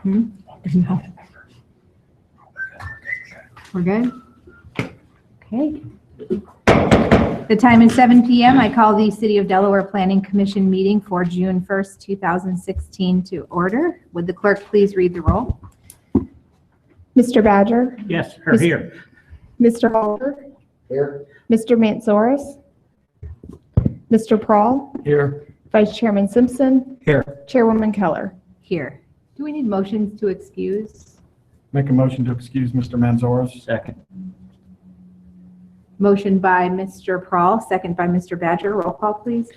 No. We're good? Okay. The time is 7 p.m. I call the City of Delaware Planning Commission meeting for June 1st, 2016 to order. Would the clerk please read the roll? Mr. Badger? Yes, her here. Mr. Halter? Here. Mr. Mantzoris? Mr. Prawl? Here. Vice Chairman Simpson? Here. Chairwoman Keller? Here. Do we need motions to excuse? Make a motion to excuse Mr. Mantzoris. Second. Motion by Mr. Prawl, second by Mr. Badger. Roll call, please.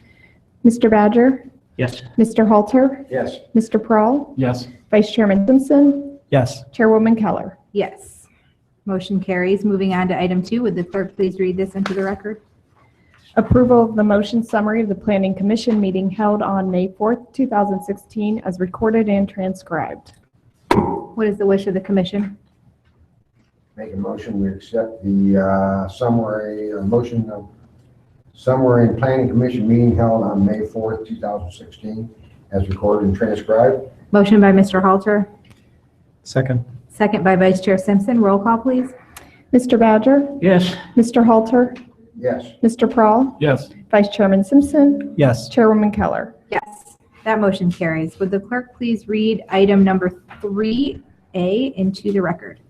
Mr. Badger? Yes. Mr. Halter? Yes. Mr. Prawl? Yes. Vice Chairman Simpson? Yes. Chairwoman Keller? Yes. Motion carries. Moving on to item 2. Would the clerk please read this into the record? Approval of the motion summary of the Planning Commission meeting held on May 4th, 2016 as recorded and transcribed. What is the wish of the commission? Make a motion, we accept the summary and planning commission meeting held on May 4th, 2016 as recorded and transcribed. Motion by Mr. Halter, Second. second by Vice Chair Simpson. Roll call, please. Mr. Badger? Yes. Mr. Halter? Yes. Mr. Prawl? Yes. Vice Chairman Simpson? Yes. Chairwoman Keller? Yes, that motion carries. Would the clerk please read item number 3A into the record?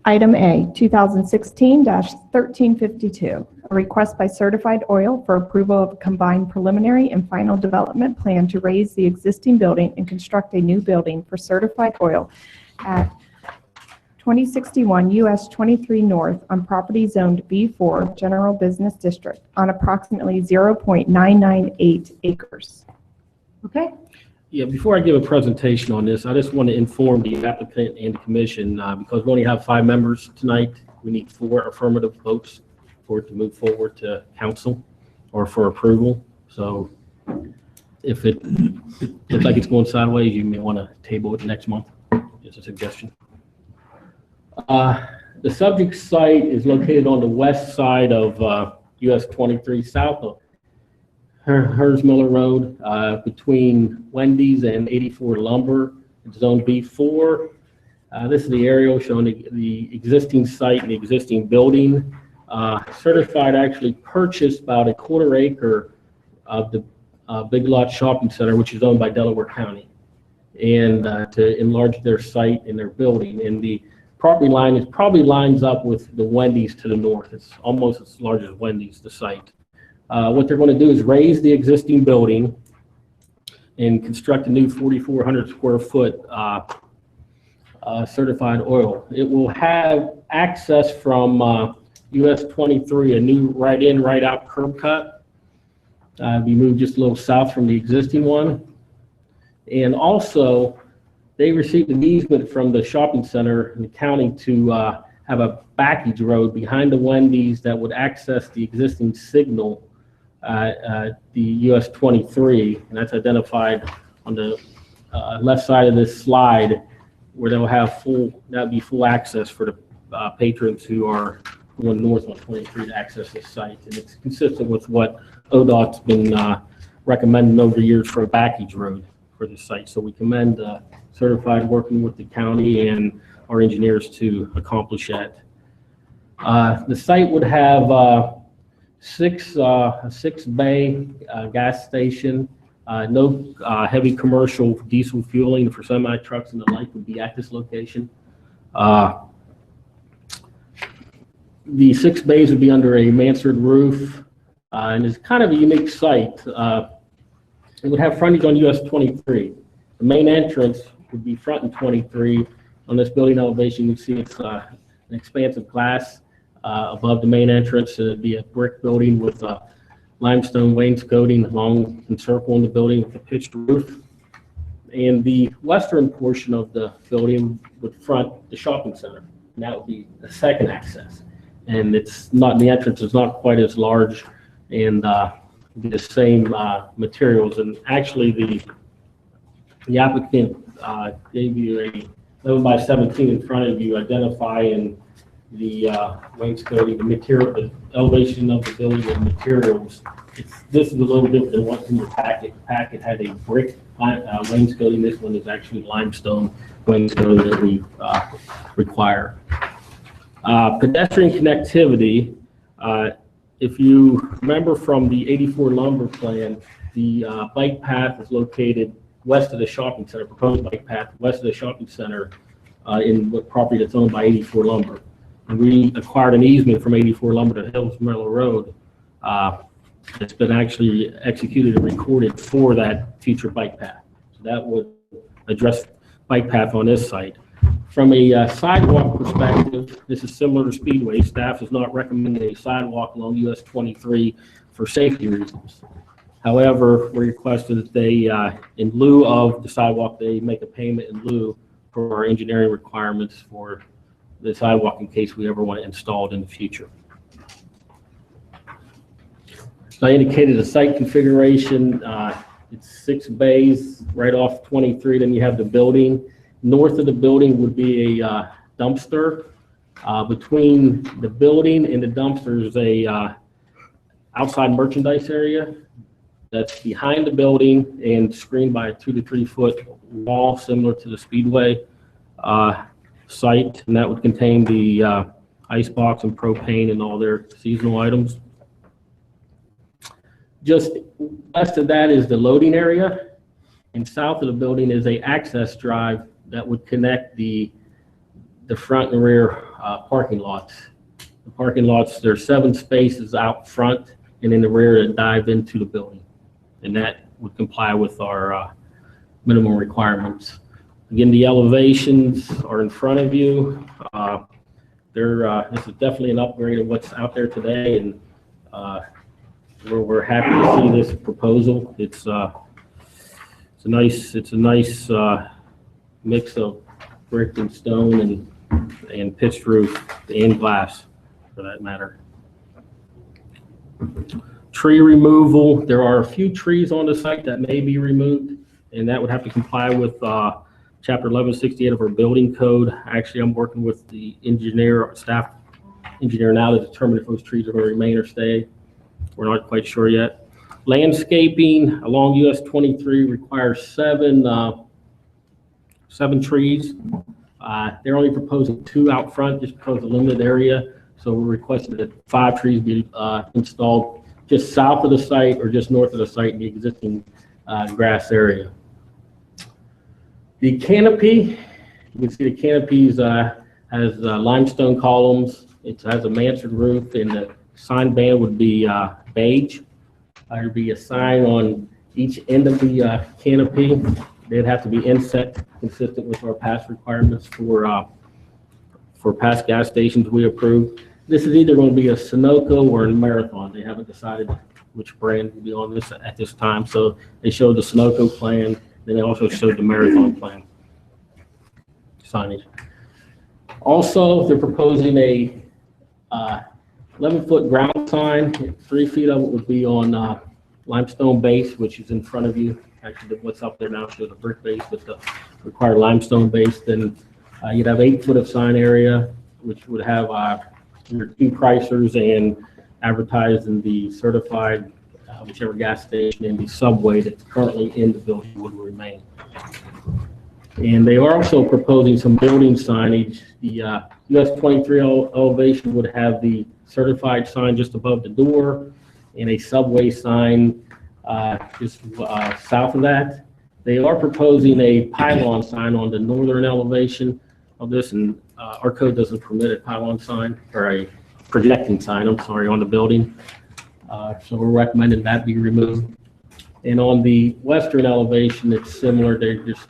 Item A, 2016-1352, a request by Certified Oil for approval of a combined preliminary and final development plan to raise the existing building and construct a new building for Certified Oil at 2061 US 23 North on property zoned B4 General Business District on approximately 0.998 acres. Okay, Yeah, before I give a presentation on this, I just want to inform the applicant and the commission, because we only have 5 members tonight, we need 4 affirmative votes for it to move forward to council or for approval. So if it looks like it's going sideways, you may want to table it next month, is a suggestion. The subject site is located on the west side of US 23, south of Hersmiller Road, between Wendy's and 84 Lumber. It's zone B4. This is the aerial showing the existing site and the existing building. Certified actually purchased about a 1/4 acre of the Big Lot Shopping Center, which is owned by Delaware County, and to enlarge their site and their building. And the property line probably lines up with the Wendy's to the north. It's almost as large as Wendy's, the site. What they're going to do is raise the existing building and construct a new 4,400 square foot certified oil. It will have access from US 23, a new right-in, right-out curb cut. Be moved just a little south from the existing one. And also, they received an easement from the shopping center in the county to have a backage road behind the Wendy's that would access the existing signal, the US 23, and that's identified on the left side of this slide, where they'll have that'll be full access for the patrons who are going north on 23 to access this site. And it's consistent with what ODOT's been recommending over the years for a backage road for the site. So we commend Certified working with the county and our engineers to accomplish that. The site would have a 6-bay gas station. No heavy commercial diesel fueling for semi trucks and the like would be at this location. The 6 bays would be under a mansard roof, and it's kind of a unique site. It would have frontage on US 23. The main entrance would be front and 23. On this building elevation, you can see it's an expansive glass above the main entrance. It'd be a brick building with limestone wainscoting along and circling the building with a pitched roof. And the western portion of the building would front the shopping center, and that would be the second access. And it's not, the entrance is not quite as large, and the same materials. And actually, the applicant gave you a 11 by 17 in front of you, identifying the wainscoting, the material, the elevation of the building and materials. This is a little different than what's in the packet. The packet had a brick wainscoting. This one is actually limestone wainscoting that we require. Pedestrian connectivity, if you remember from the 84 lumber plan, the bike path is located west of the shopping center, proposed bike path west of the shopping center in what property that's owned by 84 lumber. And we acquired an easement from 84 lumber to Hills Miller Road. It's been actually executed and recorded for that future bike path. So that would address bike path on this site. From a sidewalk perspective, this is similar to Speedway. Staff is not recommending a sidewalk along US 23 for safety reasons. However, we requested that they, in lieu of the sidewalk, they make a payment in lieu for our engineering requirements for the sidewalk in case we ever want to install it in the future. So I indicated a site configuration. It's 6 bays right off 23. Then you have the building. North of the building would be a dumpster. Between the building and the dumpster is a outside merchandise area that's behind the building and screened by a 2 to 3 foot wall similar to the Speedway site. And that would contain the ice box and propane and all their seasonal items. Just west of that is the loading area, and south of the building is a access drive that would connect the front and rear parking lots. The parking lots, there's 7 spaces out front and in the rear that dive into the building, and that would comply with our minimum requirements. Again, the elevations are in front of you. This is definitely an upgrade of what's out there today, and we're happy to see this proposal. It's a nice mix of brick and stone and pitched roof and glass, for that matter. Tree removal. There are a few trees on the site that may be removed, and that would have to comply with Chapter 1168 of our building code. Actually, I'm working with the staff engineer now to determine if those trees are going to remain or stay. We're not quite sure yet. Landscaping along US 23 requires 7 trees. They're only proposing 2 out front just because of the limited area. So we're requesting that 5 trees be installed just south of the site or just north of the site in the existing grass area. The canopy, you can see the canopies has limestone columns. It has a mansard roof, and the sign band would be beige. There'd be a sign on each end of the canopy. They'd have to be inset consistent with our past requirements for past gas stations we approved. This is either going to be a Sunoco or a Marathon. They haven't decided which brand will be on this at this time. So they showed the Sunoco plan, then they also showed the Marathon plan signage. Also, they're proposing a 11-foot ground sign. 3 feet of it would be on limestone base, which is in front of you. Actually, what's up there now shows a brick base with the required limestone base. Then you'd have 8 foot of sign area, which would have your 2 Chrysler's and advertised in the certified whichever gas station and the subway that's currently in the building would remain. And they are also proposing some building signage. The US 23 elevation would have the certified sign just above the door and a subway sign just south of that. They are proposing a pylon sign on the northern elevation of this, and our code doesn't permit a pylon sign or a projecting sign, I'm sorry, on the building. So we're recommending that be removed. And on the western elevation, it's similar. They just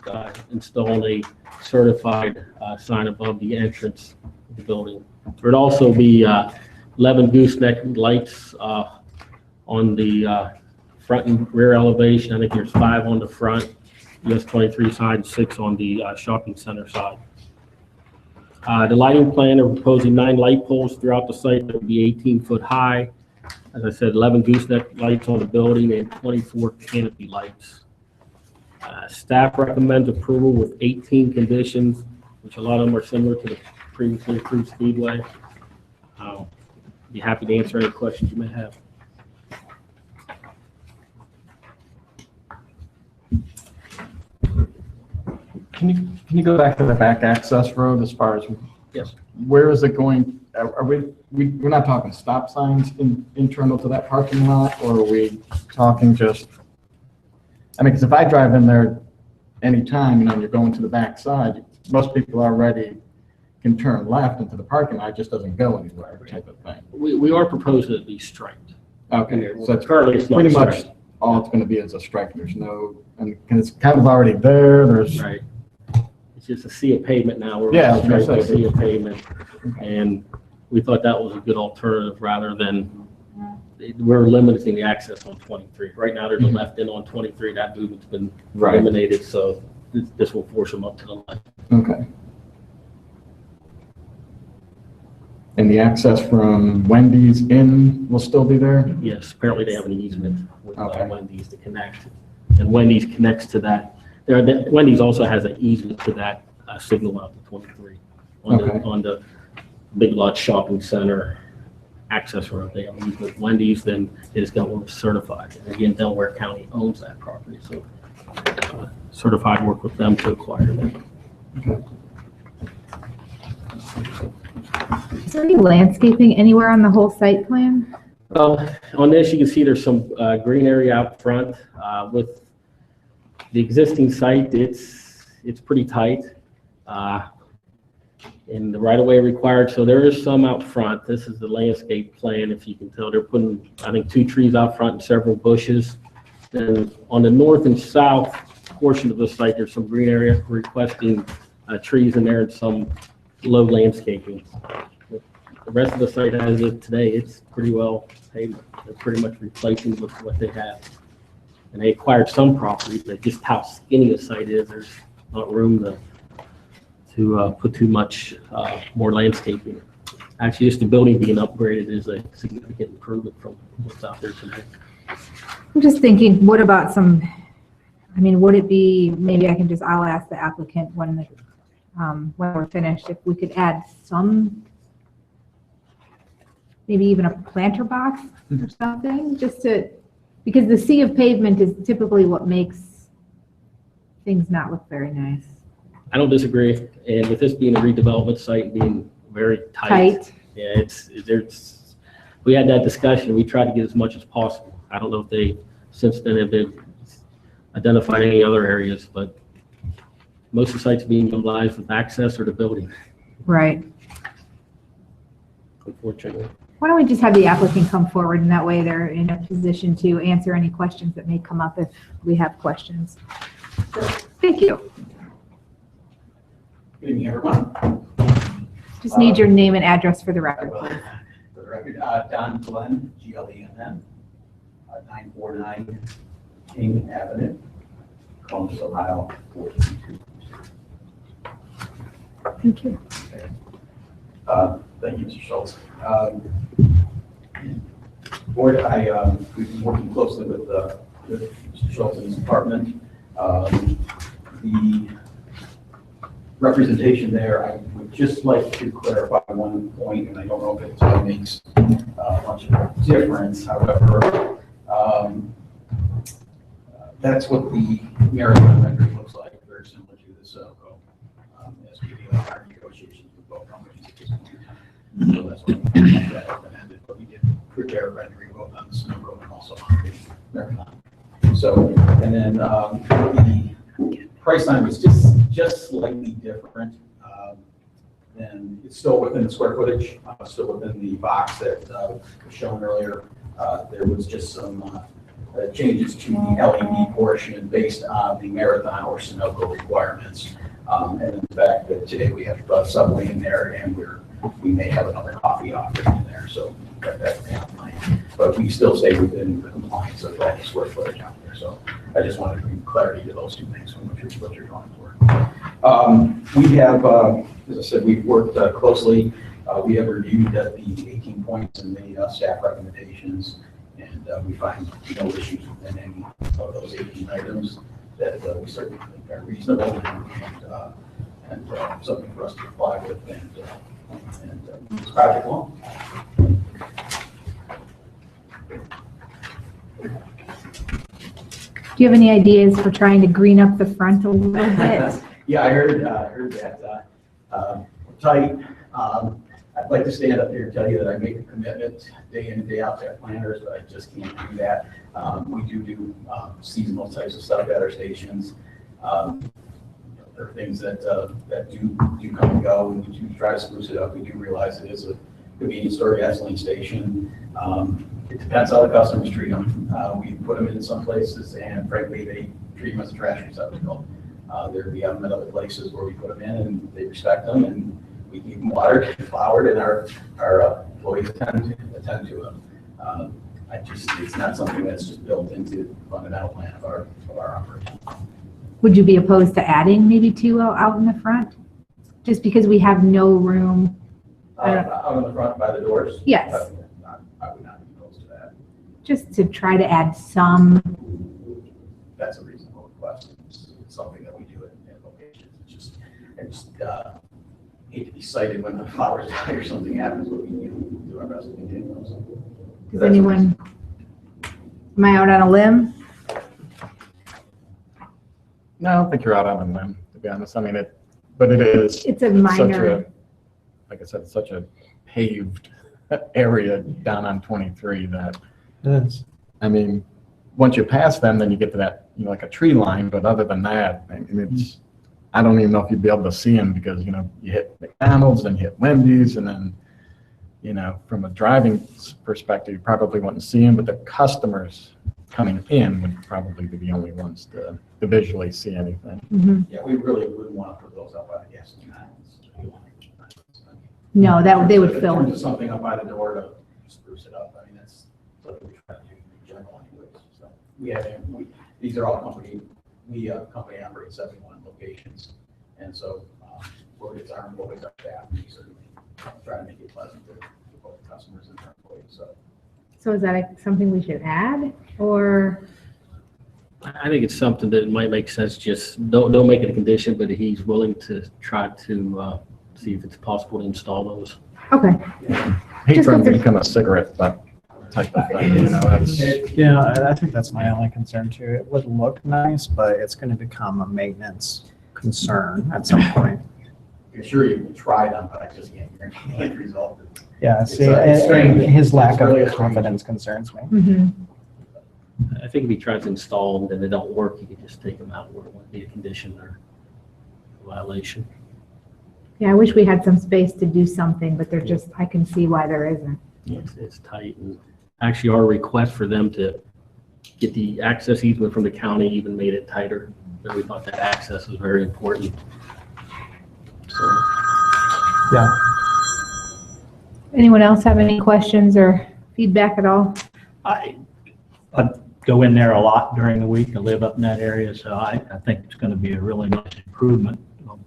installed a certified sign above the entrance of the building. There'd also be 11 gooseneck lights on the front and rear elevation. I think there's 5 on the front, US 23 side, 6 on the shopping center side. The lighting plan, they're proposing 9 light poles throughout the site that would be 18 foot high. As I said, 11 gooseneck lights on the building and 24 canopy lights. Staff recommends approval with 18 conditions, which a lot of them are similar to the previously approved Speedway. I'll be happy to answer any questions you may have. Can you go back to the back access road as far as? Yes. Where is it going? Are we're not talking stop signs internal to that parking lot, or are we talking just, I mean, because if I drive in there anytime, you know, you're going to the back side, most people already can turn left into the parking lot, it just doesn't go anywhere type of thing. We are proposing it to be striped. Okay, so it's Currently, it's not pretty much striped. all it's going to be is a stripe. There's no, and it's kind of already there. There's, Right. It's just a sea of pavement now. We're Yeah, I was gonna striping a say. sea of pavement. And we thought that was a good alternative rather than, we're limiting the access on 23. Right now, there's a Mhm. left in on 23. That movement's been Right. eliminated, so this will force them up to the left. okay. And the access from Wendy's in will still be there? Yes, apparently they have an easement with Okay. Wendy's to connect. And Wendy's connects to that. Wendy's also has an easement to that signal out to 23 Okay. on the Big Lots Shopping Center access road. They have an easement. Wendy's then is Delaware certified. And again, Delaware County owns that property, so certified work with them to acquire that. Is there any landscaping anywhere on the whole site plan? On this, you can see there's some green area out front. With the existing site, it's pretty tight. And the right-of-way required, so there is some out front. This is the landscape plan. If you can tell, they're putting, I think, 2 trees out front and several bushes. Then on the north and south portion of the site, there's some green area requesting trees in there and some low landscaping. The rest of the site as of today, it's pretty well paved. They're pretty much replacing with what they have. And they acquired some property, but just how skinny the site is, there's not room to put too much more landscaping. Actually, just the building being upgraded is a significant improvement from what's out there today. I'm just thinking, what about would it be, maybe I'll ask the applicant when we're finished, if we could add some, maybe even a planter box or something, because the sea of pavement is typically what makes things not look very nice. I don't disagree, and with this being a redevelopment site and being very tight. Yeah, we had that discussion, we tried to get as much as possible. I don't know if they, since then, have they identified any other areas, but most of the sites being utilized with access or the building, Right. unfortunately. Why don't we just have the applicant come forward, and that way they're in a position to answer any questions that may come up if we have questions. Thank you. Good evening, everyone. Just need your name and address for the record, please. For the record, Don Glenn, Glenn, 949 King Avenue, Columbus, Ohio, 432. Thank you. Thank you, Mr. Schultz. Board, we've been working closely with Mr. Schultz and his department. The representation there, I would just like to clarify one point, and I don't know if it makes much of a difference. However, that's what the Marathon rendering looks like, very similar to the SoCo, as we deal with our negotiations with both companies at this point in time. So that's what that open-ended, but we did prepare a rendering both on the SoCo and also on the Marathon. So, and then the price line was just slightly different. And it's still within the square footage, still within the box that was shown earlier. There was just some changes to the LED portion based on the Marathon or Sunoco requirements. And the fact that today we have Subway in there and we may have another coffee offering in there, so got that down in mind. But we still stay within the compliance of that square footage out there. So I just wanted to bring clarity to those two things from what you're going for. We have, as I said, we've worked closely. We have reviewed the 18 points and made staff recommendations, and we find no issues within any of those 18 items that we certainly think are reasonable and something for us to comply with and and move this project along. Do you have any ideas for trying to green up the front a little bit? Yeah, I heard that. We're tight. I'd like to stand up here and tell you that I make a commitment day in and day out to our planners, but I just can't do that. We do seasonal types of stuff at our stations. There are things that do come and go, and we do try to spruce it up. We do realize it is a convenience store gasoline station. It depends how the customers treat them. We put them in some places, and frankly, they treat them as a trash receptacle. We have them in other places where we put them in, and they respect them, and we keep them watered and flowered, and our employees attend to them. It's not something that's just built into the fundamental plan of our operation. Would you be opposed to adding maybe two out in the front? Just because we have no room? Out in the front by the doors? Yes. I would not be opposed to that. Just to try to add some. That's a reasonable request. It's something that we do at locations. I just hate to be cited when the flowers die or something happens, but we do our best to maintain those. Does anyone, am I out on a limb? No, I don't think you're out on a limb, to be honest. I mean, but it is. It's a such minor. Like I said, it's such a paved area down on 23 that, It is. I mean, once you pass them, then you get to that, like a tree line, but other than that, I mean, I don't even know if you'd be able to see them because, you hit McDonald's, then you hit Wendy's, and then, from a driving perspective, you probably wouldn't see them, but the customers coming in would probably be the only ones to visually see anything. Mhm. Yeah, we really wouldn't want to put those up by the gasoline lines. No, they would fill In in. terms of something up by the door to spruce it up, I mean, that's something we try to do in general anyways. So these are all company operates 71 locations. And so it's our employees, our staff, we certainly try to make it pleasant for both customers and our employees. So is that something we should add or? I think it's something that might make sense, just don't make it a condition, but he's willing to try to see if it's possible to install those. Okay. Hate Just for them to because become a cigarette butt type of thing, Yeah, I think that's my only concern too. It would look nice, but it's going to become a maintenance concern at some point. I can assure you we'll try them, but I just can't guarantee the end result. Yeah, It's, see, it's strange. his lack It's really a of strange- confidence concerns me. Mhm. I think if he tries to install them, then they don't work, you can just take them out where it wouldn't be a condition or a violation. Yeah, I wish we had some space to do something, but I can see why there isn't. It's tight, and actually our request for them to get the access easement from the county even made it tighter. And we thought that access was very important. So, Yeah. Anyone else have any questions or feedback at all? I go in there a lot during the week. I live up in that area, so I think it's going to be a really nice improvement.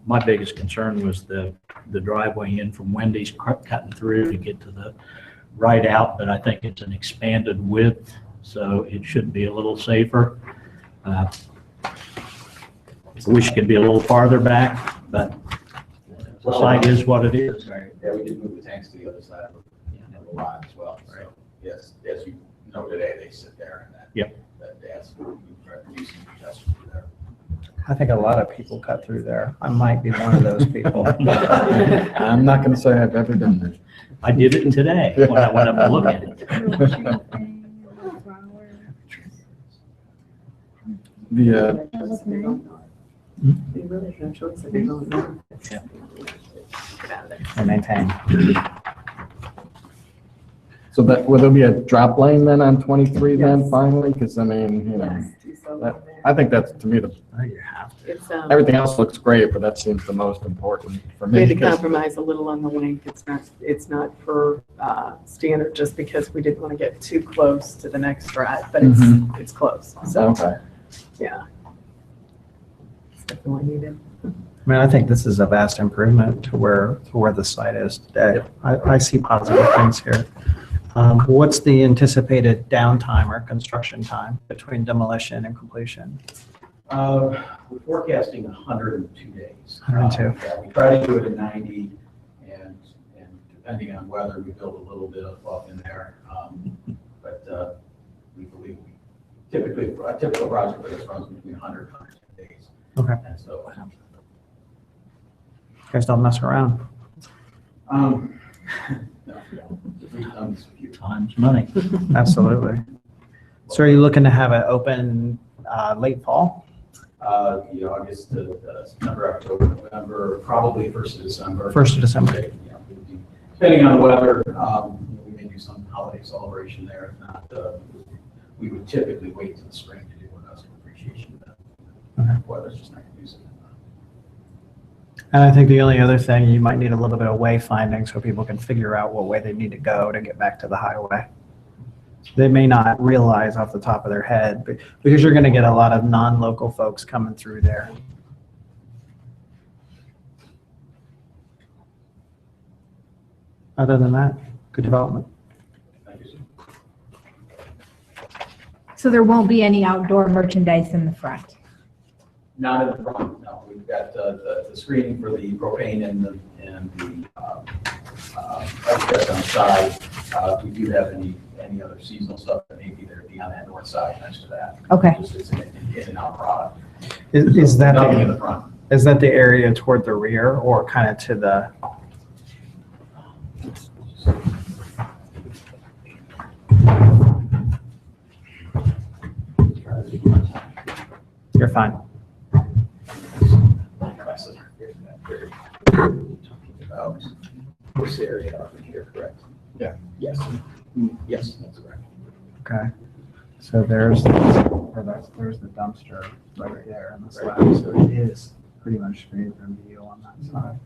My biggest concern was the driveway in from Wendy's cutting through to get to the right out, but I think it's an expanded width, so it should be a little safer. I wish it could be a little farther back, but the site is what it is. Right. Yeah, we did move the tanks to the other side of the lot as well. So, yes, as you know today, they sit there and that. Yep. That's we try to do some adjustments there. I think a lot of people cut through there. I might be one of those people. I'm not going to say I've ever done that. I did it today when I went up to look at it. They really have no choice if they don't know. Yeah. Get out of there. And maintain. So will there be a drop lane then on 23 then finally? Because I mean, Yes, do so that- over there. I think that's, to me, You have to. It's, everything else looks great, but that seems the most important for we me. had to 'cause- compromise a little on the length. It's not per standard just because we didn't want to get too close to the next drive, but it's close. So, Okay. yeah. It's definitely needed. I mean, I think this is a vast improvement to where the site is today. I see positive things here. What's the anticipated downtime or construction time between demolition and completion? We're forecasting 102 days. 102. Yeah, we try to do it in 90, and depending on weather, we build a little bit up in there. But we believe typically, a typical project for this runs between 100 and 110 days. Okay. And so, You guys don't mess around. no, we've done this a few times. Time's money. Absolutely. So are you looking to have it open late fall? The August to September, October, November, probably 1st of December. 1st of December. Yeah, depending on the weather, we may do some holiday celebration there. If not, we would typically wait until the spring to do a custom appreciation event. Okay. Weather's just not conducive. And I think the only other thing, you might need a little bit of wayfinding so people can figure out what way they need to go to get back to the highway. They may not realize off the top of their head, but because you're going to get a lot of non-local folks coming through there. Other than that, good development. Thank you, sir. So there won't be any outdoor merchandise in the front? Not in the front, no. We've got the screening for the propane and the extras on the side. We do have any other seasonal stuff that may be there beyond that north side next to that. Okay. Just it's an in and out product. Is that Nothing in the, the front. is that the area toward the rear or kind of to the? You're fine. About this area up in here, correct? Yeah. Yes. Yes, that's correct. Okay. So there's the dumpster right there in the slab. So it is pretty much screened from view on that side.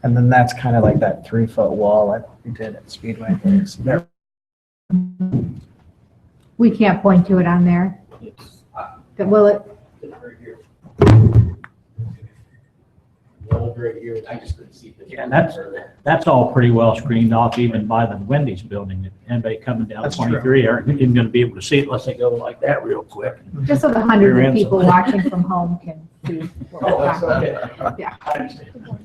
And then that's kind of like that 3-foot wall like we did at Speedway days. There. We can't point to it on there. It's But will it? right here. Well, right here, I just couldn't see. Yeah, that's all pretty well screened off even by the Wendy's building. Anybody coming down That's true. 23 aren't even going to be able to see it unless they go like that real quick. Just so the hundreds Rear of end people side. watching from home can see what Oh, we're that's talking okay. about. Yeah. I understand.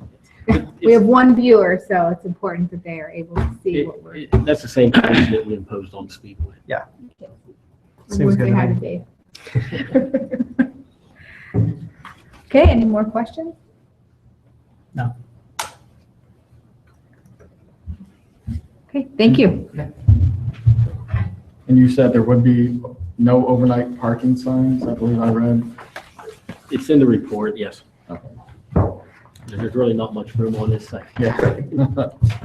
We have one viewer, so it's important that they are able to see what we're. That's the same condition that we imposed on Speedway. Seems We'll good say to hi me. to Dave. Okay, any more questions? No. Okay, thank you. And you said there would be no overnight parking signs, I believe I read. It's in the report, yes. Okay. There's really not much room on this side. Yeah.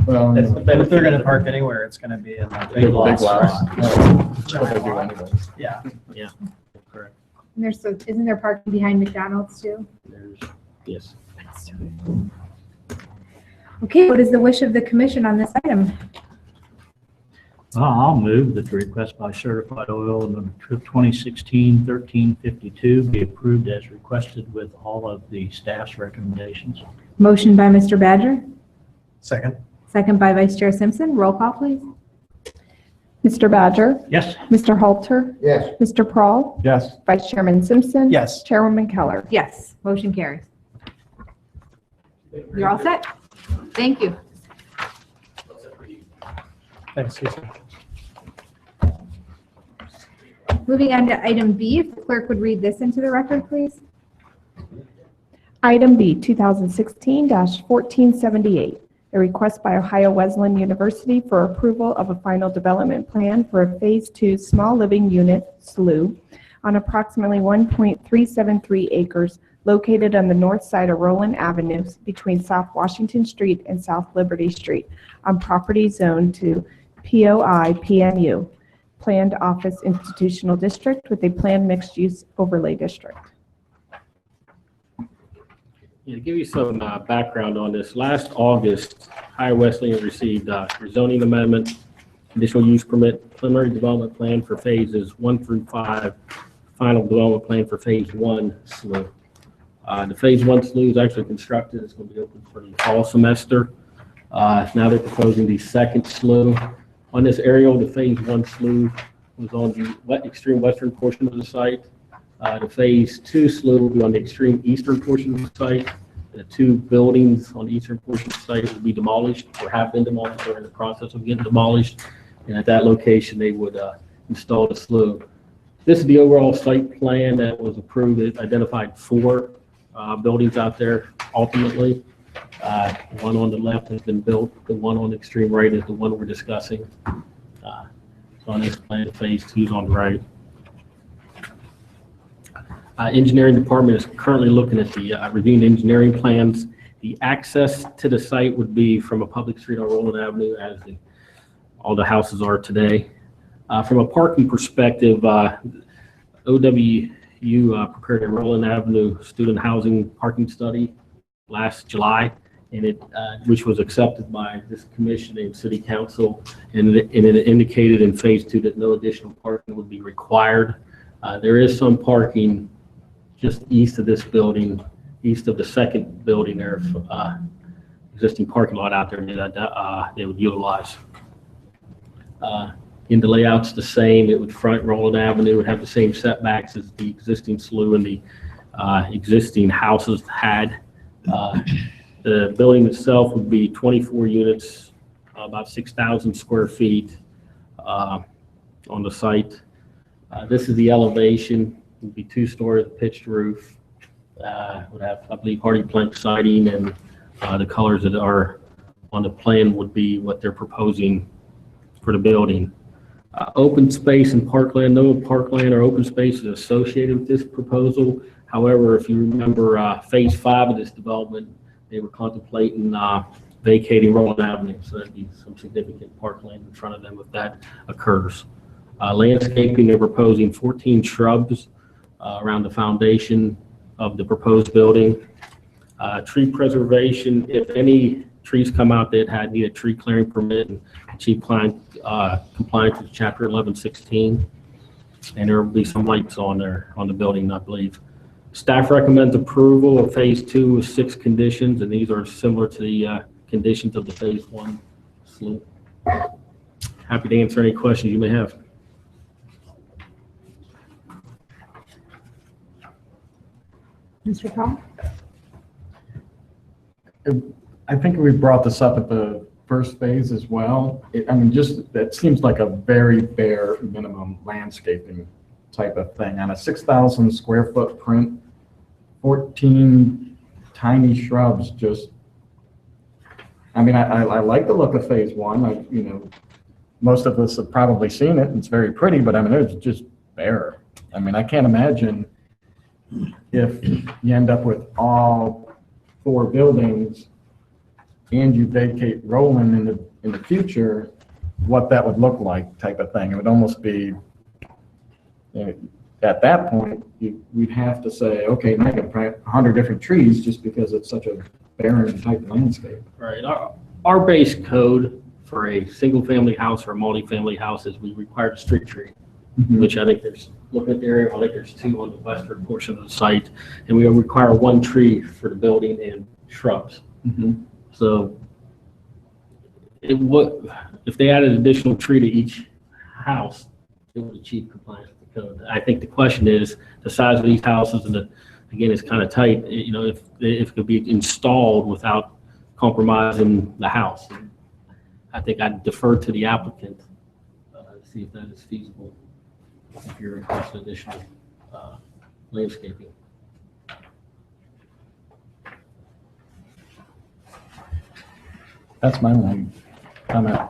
Well, That's the But if benefit. they're going to park anywhere, it's going to be in the Big big lots. lots. That's what they do anyways. Yeah. Correct. And there's, so isn't there parking behind McDonald's too? There's, yes. Okay, what is the wish of the commission on this item? Well, I'll move that the request by Certified Oil number 2016-1352 be approved as requested with all of the staff's recommendations. Motion by Mr. Badger, Second. second by Vice Chair Simpson. Roll call, please. Mr. Badger, Yes. Mr. Halter, Yes. Mr. Prahl, Yes. Vice Chairman Simpson. Yes. Chairwoman Keller. Yes, motion carries. You're all set? Thank you. Thanks, Susan. Moving on to item B, if the clerk would read this into the record, please. Item B, 2016-1478, a request by Ohio Wesleyan University for approval of a final development plan for a Phase 2 small living unit SLU on approximately 1.373 acres located on the north side of Roland Avenue between South Washington Street and South Liberty Street on property zoned to POI PMU, Planned Office Institutional District with a planned mixed-use overlay district. Yeah, to give you some background on this, last August, Ohio Wesleyan received a zoning amendment, conditional use permit, preliminary development plan for phases 1 through 5, final development plan for phase 1 SLU. The phase 1 SLU is actually constructed. It's going to be open for the fall semester. Now they're proposing the second SLU. On this aerial, the phase 1 SLU was on the extreme western portion of the site. The phase 2 SLU will be on the extreme eastern portion of the site. The 2 buildings on the eastern portion of the site will be demolished or have been demolished or in the process of getting demolished. And at that location, they would install the slough. This is the overall site plan that was approved. It identified 4 buildings out there ultimately. One on the left has been built. The one on the extreme right is the one we're discussing. So on this plan, phase 2 is on the right. Engineering department is currently looking at the reviewing engineering plans. The access to the site would be from a public street on Roland Avenue, as all the houses are today. From a parking perspective, OWU prepared a Roland Avenue student housing parking study last July, and which was accepted by this commission and city council, and it indicated in phase 2 that no additional parking would be required. There is some parking just east of this building, east of the second building there, existing parking lot out there that they would utilize. In the layout's the same. It would front Roland Avenue, would have the same setbacks as the existing slough and the existing houses had. The building itself would be 24 units, about 6,000 square feet on the site. This is the elevation. It would be 2 stories, pitched roof. Would have, I believe, hardy plank siding, and the colors that are on the plan would be what they're proposing for the building. Open space and parkland, no parkland or open space is associated with this proposal. However, if you remember phase 5 of this development, they were contemplating vacating Roland Avenue, so that'd be some significant parkland in front of them if that occurs. Landscaping, they're proposing 14 shrubs around the foundation of the proposed building. Tree preservation, if any trees come out that need a tree clearing permit and achieve compliance with Chapter 1116, and there will be some lights on the building, I believe. Staff recommends approval of phase 2 with 6 conditions, and these are similar to the conditions of the phase 1 slough. Happy to answer any questions you may have. Mr. Paul? I think we brought this up at the first phase as well. I mean, just, that seems like a very bare minimum landscaping type of thing. On a 6,000 square foot print, 14 tiny shrubs, just, I mean, I like the look of phase 1. Most of us have probably seen it, and it's very pretty, but I mean, it's just bare. I mean, I can't imagine if you end up with all 4 buildings and you vacate Roland in the future, what that would look like, type of thing. It would almost be, at that point, we'd have to say, okay, now I can plant 100 different trees just because it's such a barren type landscape. Right. Our base code for a single-family house or a multi-family house is we require a street tree, which I think looking at the area, I think there's 2 on the western portion of the site, and we require 1 tree for the building and shrubs. So if they added an additional tree to each house, it would achieve compliance with the code. I think the question is the size of these houses, and again, it's kind of tight. If it could be installed without compromising the house. I think I'd defer to the applicant to see if that is feasible. If you're requesting additional landscaping. That's my only comment.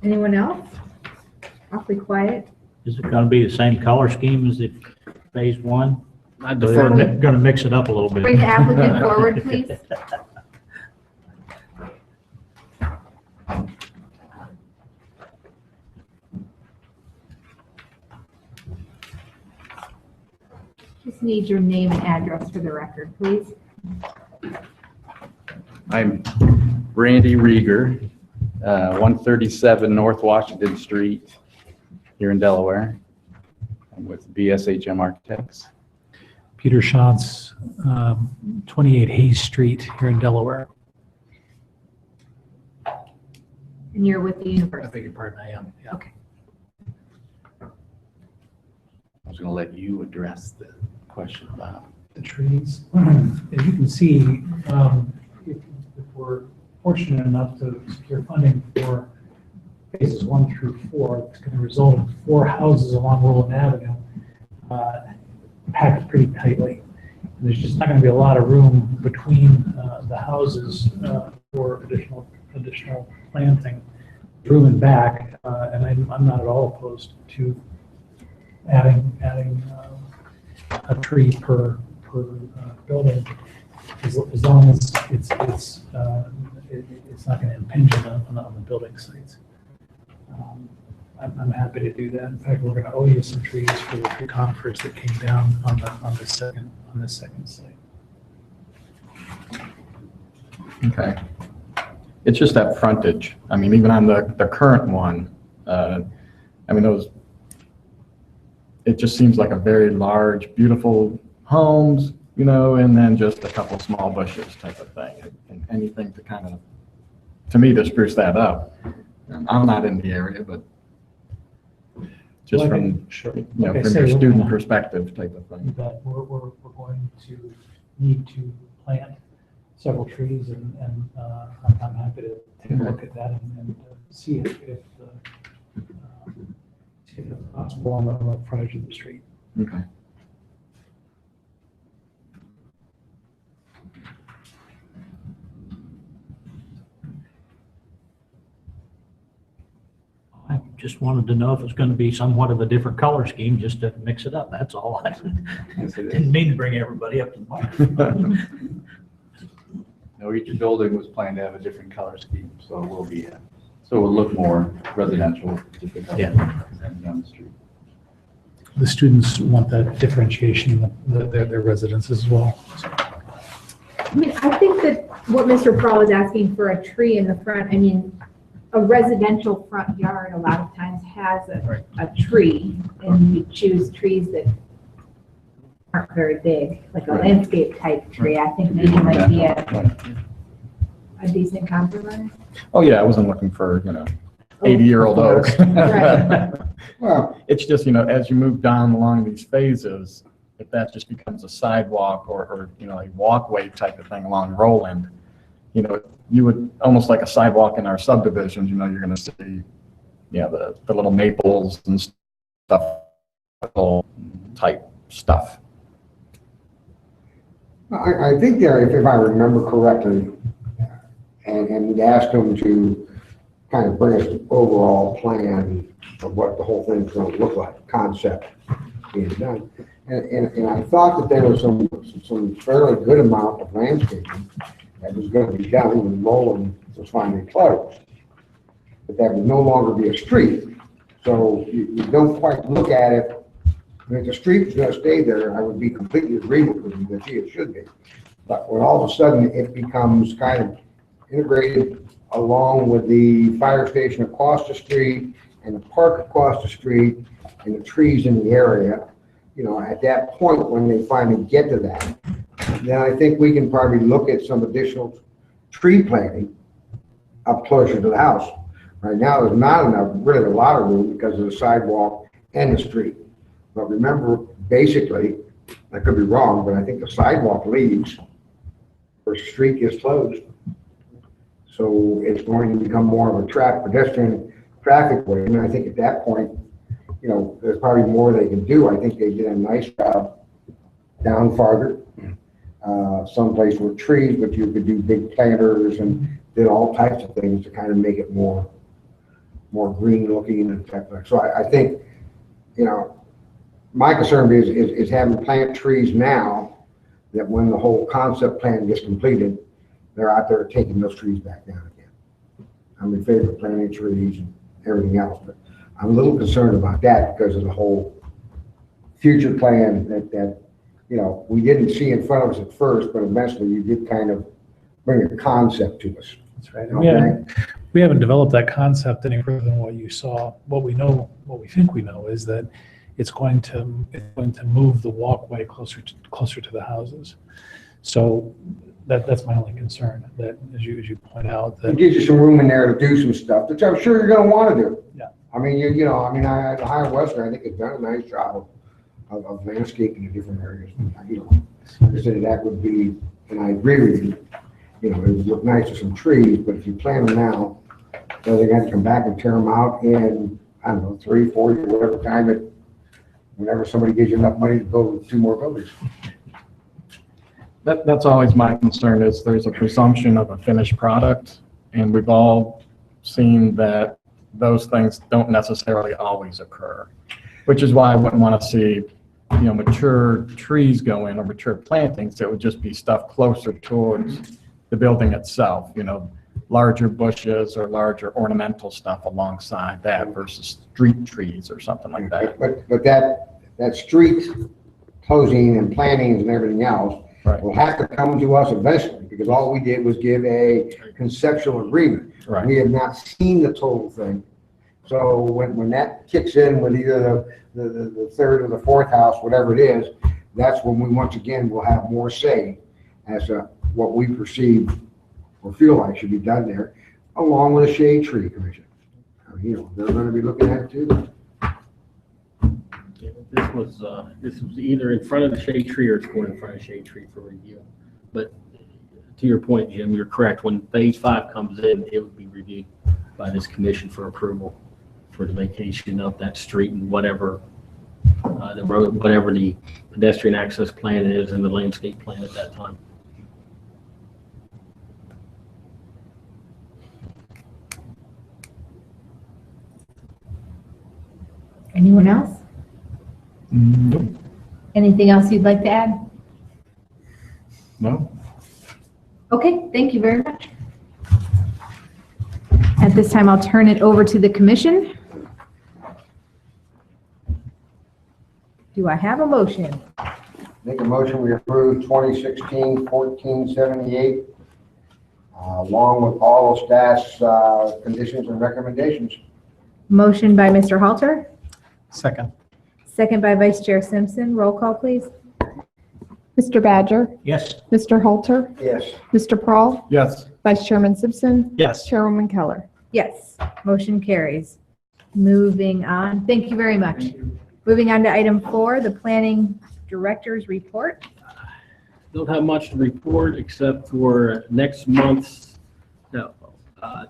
Anyone else? Awfully quiet. Is it going to be the same color scheme as the phase 1? I They're defer. going to mix it up a little bit. Bring the applicant forward, please. Just need your name and address for the record, please. I'm Randy Rieger, 137 North Washington Street here in Delaware. I'm with BSHM Architects. Peter Schatz, 28 Hayes Street here in Delaware. And you're with the I university? beg your pardon, I am, yeah. Okay. I was going to let you address the question about. The trees. As you can see, if we're fortunate enough to secure funding for phases 1 through 4, it's going to result in 4 houses along Roland Avenue packed pretty tightly. And there's just not going to be a lot of room between the houses for additional planting. Room and back, and I'm not at all opposed to adding a tree per building, as long as it's not going to impinge on the building sites. I'm happy to do that. In fact, we're going to owe you some trees for the tree conifers that came down on the second site. Okay. It's just that frontage. I mean, even on the current one, I mean, it just seems like a very large, beautiful homes, you know, and then just a couple small bushes type of thing. And anything to kind of, to me, to spruce that up. I'm not in the area, but just from, you know, Like I from say, your we're student gonna- perspective type of thing. That we're going to need to plant several trees, and I'm happy to take a look at that and see if it's possible on the frontage of the street. Okay. I just wanted to know if it's going to be somewhat of a different color scheme, just to mix it up, that's all. I didn't mean to bring everybody up to the mark. No, each building was planned to have a different color scheme, so it will be, so it will look more residential. Just the color down the street. The students want that differentiation in their residences as well. I mean, I think that what Mr. Pearl is asking for a tree in the front, I mean, a residential front yard a lot of times has a tree, and you choose trees that aren't very big, like a landscape type tree. I think maybe might be a decent compromise. Oh, yeah, I wasn't looking for, 80-year-old oaks. Right. Well, It's just, as you move down along these phases, if that just becomes a sidewalk or a walkway type of thing along Roland, you would, almost like a sidewalk in our subdivisions, you're going to see, the little maples and stuff, type stuff. I think there, if I remember correctly, and we'd asked them to kind of bring us an overall plan of what the whole thing's going to look like, concept being done. And I thought that there was some fairly good amount of landscaping that was going to be done when Roland was finally closed. But that would no longer be a street. So you don't quite look at it. I mean, if the street was going to stay there, I would be completely agreeable with you that it should be. But when all of a sudden it becomes kind of integrated along with the fire station across the street and the park across the street and the trees in the area, at that point when they finally get to that, then I think we can probably look at some additional tree planting up closer to the house. Right now, there's not enough, really a lot of room because of the sidewalk and the street. But remember, basically, I could be wrong, but I think the sidewalk leaves or the street gets closed. So it's going to become more of a pedestrian traffic way. And I think at that point, there's probably more they can do. I think they did a nice job down farther, someplace with trees, but you could do big planters and did all types of things to kind of make it more green looking and type of. So I think, my concern is having plant trees now that when the whole concept plan gets completed, they're out there taking those trees back down again. I'm in favor of planting trees and everything else, but I'm a little concerned about that because of the whole future plan that we didn't see in front of us at first, but eventually you did kind of bring a concept to us. That's right. Okay? We haven't developed that concept any further than what you saw. What we think we know is that it's going to move the walkway closer to the houses. So that's my only concern, that as you point out, It that, gives you some room in there to do some stuff, which I'm sure you're gonna wanna do. Yeah. I mean, Ohio Western, I think, has done a nice job of landscaping in different areas. Like I said, that would be, and I agree with you, it would look nice with some trees, but if you plant them now, then they're gonna come back and tear them out in, I don't know, 3, 4 years, whatever time whenever somebody gives you enough money to build 2 more buildings. That's always my concern, is there's a presumption of a finished product, and we've all seen that those things don't necessarily always occur, which is why I wouldn't want to see, mature trees go in or mature plantings. It would just be stuff closer towards the building itself, larger bushes or larger ornamental stuff alongside that versus street trees or something like that. But that street closing and plantings and everything else Right. will have to come to us eventually, because all we did was give a conceptual agreement. Right. We have not seen the total thing. So when that kicks in with either the third or the fourth house, whatever it is, that's when we once again will have more say as to what we perceive or feel like should be done there, along with a shade tree commission. They're gonna be looking at it too. This was either in front of the shade tree or it's going in front of shade tree for review. But to your point, Jim, you're correct. When phase 5 comes in, it would be reviewed by this commission for approval for the vacation of that street and whatever the road, whatever the pedestrian access plan is and the landscape plan at that time. Anyone else? Anything else you'd like to add? No? Okay, thank you very much. At this time, I'll turn it over to the commission. Do I have a motion? Make a motion, we approve 2016-1478, along with all of staff's conditions and recommendations. Motion by Mr. Halter, Second. second by Vice Chair Simpson. Roll call, please. Mr. Badger, Yes. Mr. Halter, Yes. Mr. Prahl, Yes. Vice Chairman Simpson, Yes. Chairwoman Keller. Yes, motion carries. Moving on, thank you very much. Moving on to item 4, the Planning Director's Report. Don't have much to report except for next month's,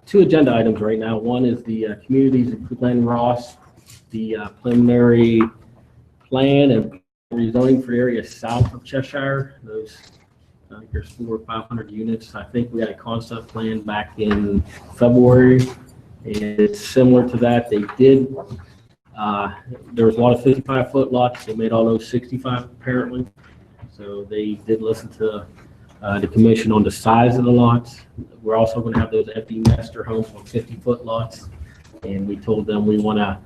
2 agenda items right now. One is the communities of Glen Ross, the preliminary plan and rezoning for areas south of Cheshire. Those, I think there's 400 or 500 units. I think we had a concept plan back in February. And it's similar to that. They did, there was a lot of 55-foot lots. They made all those 65 apparently. So they did listen to the commission on the size of the lots. We're also going to have those empty nester homes on 50-foot lots. And we told them we want to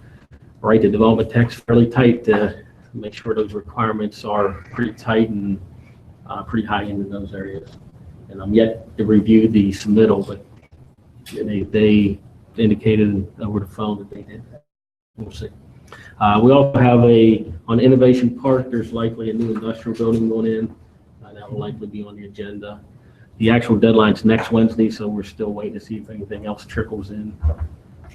write the development text fairly tight to make sure those requirements are pretty tight and pretty high into those areas. And I'm yet to review the submittal, but they indicated over the phone that they did. We'll see. We also have on Innovation Park, there's likely a new industrial building going in. That will likely be on the agenda. The actual deadline's next Wednesday, so we're still waiting to see if anything else trickles in.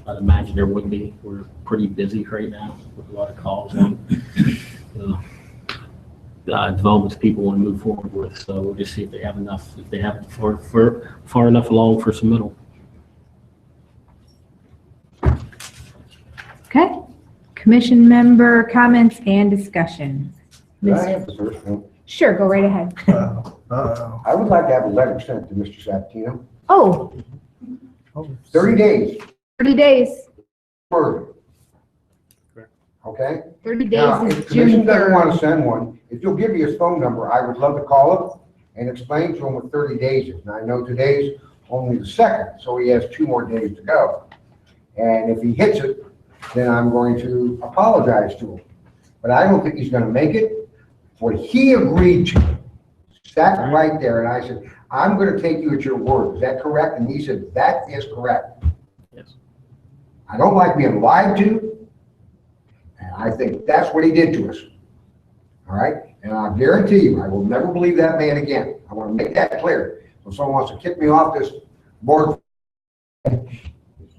I'd imagine there would be. We're pretty busy right now with a lot of calls on developments people want to move forward with. So we'll just see if they have enough, if they have it far enough along for submittal. Okay, commission member comments and discussion. Can I have the first one? Sure, go right ahead. I would like to have a letter sent to Mr. Sabatino. Oh, 30 days. 30 days. Word. Okay? 30 Now, days if is the commission June doesn't 3rd. want to send one, if you'll give me his phone number, I would love to call him and explain to him what 30 days is. And I know today's only the 2nd, so he has 2 more days to go. And if he hits it, then I'm going to apologize to him. But I don't think he's going to make it. What he agreed to, sat right there, and I said, I'm going to take you at your word. Is that correct? And he said, that is correct. Yes. I don't like being lied to, and I think that's what he did to us. All right? And I guarantee you, I will never believe that man again. I want to make that clear. If someone wants to kick me off this board,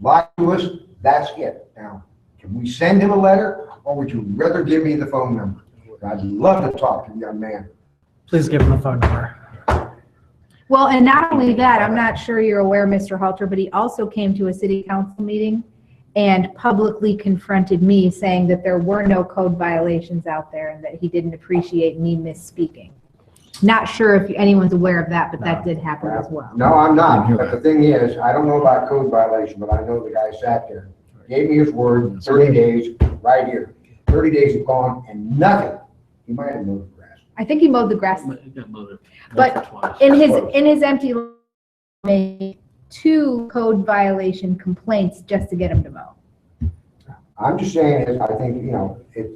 lie to us, that's it. Now, can we send him a letter, or would you rather give me the phone number? I'd love to talk to the young man. Please give him the phone number. Well, and not only that, I'm not sure you're aware, Mr. Halter, but he also came to a city council meeting and publicly confronted me, saying that there were no code violations out there and that he didn't appreciate me misspeaking. Not sure if anyone's aware of that, but that did happen as well. No, I'm not. But the thing is, I don't know about code violation, but I know the guy sat there, gave me his word, 30 days, right here. 30 days have gone and nothing. He might have moved the grass. I think he mowed the grass, It got moved once or but twice. in his empty lot, made 2 code violation complaints just to get him to mow. I'm just saying, is I think,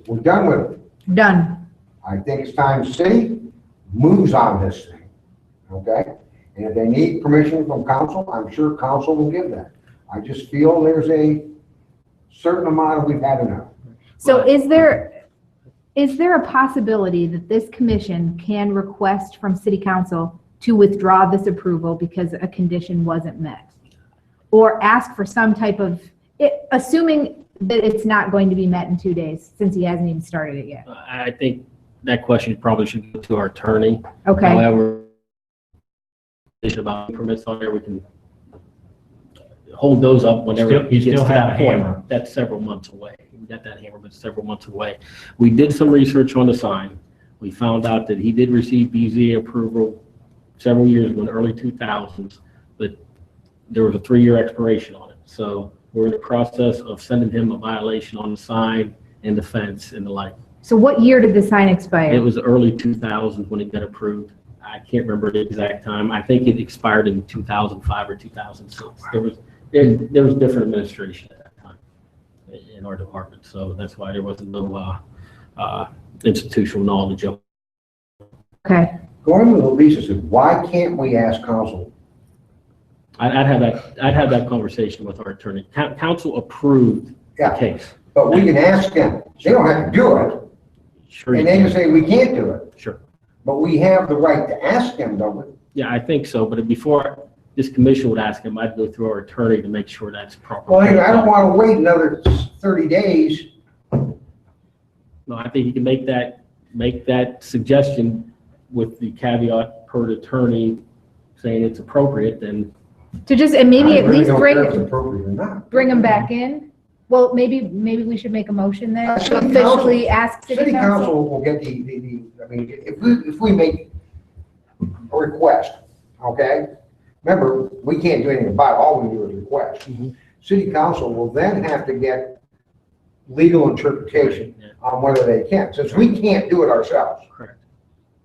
we're done with it. Done. I think it's time the city moves on this thing, okay? And if they need permission from council, I'm sure council will give that. I just feel there's a certain amount we've had enough. So is there a possibility that this commission can request from city council to withdraw this approval because a condition wasn't met? Or ask for some type of, assuming that it's not going to be met in 2 days, since he hasn't even started it yet? I think that question probably should go to our attorney. Okay, However, about permits on there, we can hold those up whenever Still- he you gets still to have that a point. hammer. That's several months away. We got that hammer, but it's several months away. We did some research on the sign. We found out that he did receive BZA approval several years ago, in the early 2000s, but there was a 3-year expiration on it. So we're in the process of sending him a violation on the sign and the fence and the light. so what year did the sign It expire? was early 2000s when it got approved. I can't remember the exact time. I think it expired in 2005 or 2006. There was different administration at that time in our department, so that's why there wasn't no institutional knowledge of. Okay, Going with what Lisa said, why can't we ask council? I'd have that conversation with our attorney. Council approved the Yeah, case. but we can ask them. They don't have to do it. Sure, you And they can can. say, we can't do it. Sure. But we have the right to ask them, don't we? Yeah, I think so, but before this commission would ask him, I'd go through our attorney to make sure that's proper. Well, I don't want to wait another 30 days. No, I think you can make that suggestion with the caveat per attorney saying it's appropriate, then to just, and maybe I at really least don't care if it's appropriate or not. bring him back in? Well, maybe we should make a motion then, to City council- officially ask City council will get I mean, if we make a request, okay? Remember, we can't do anything about it, all we do is request. City council will then have to get legal interpretation on whether they can, since we can't do it ourselves. correct.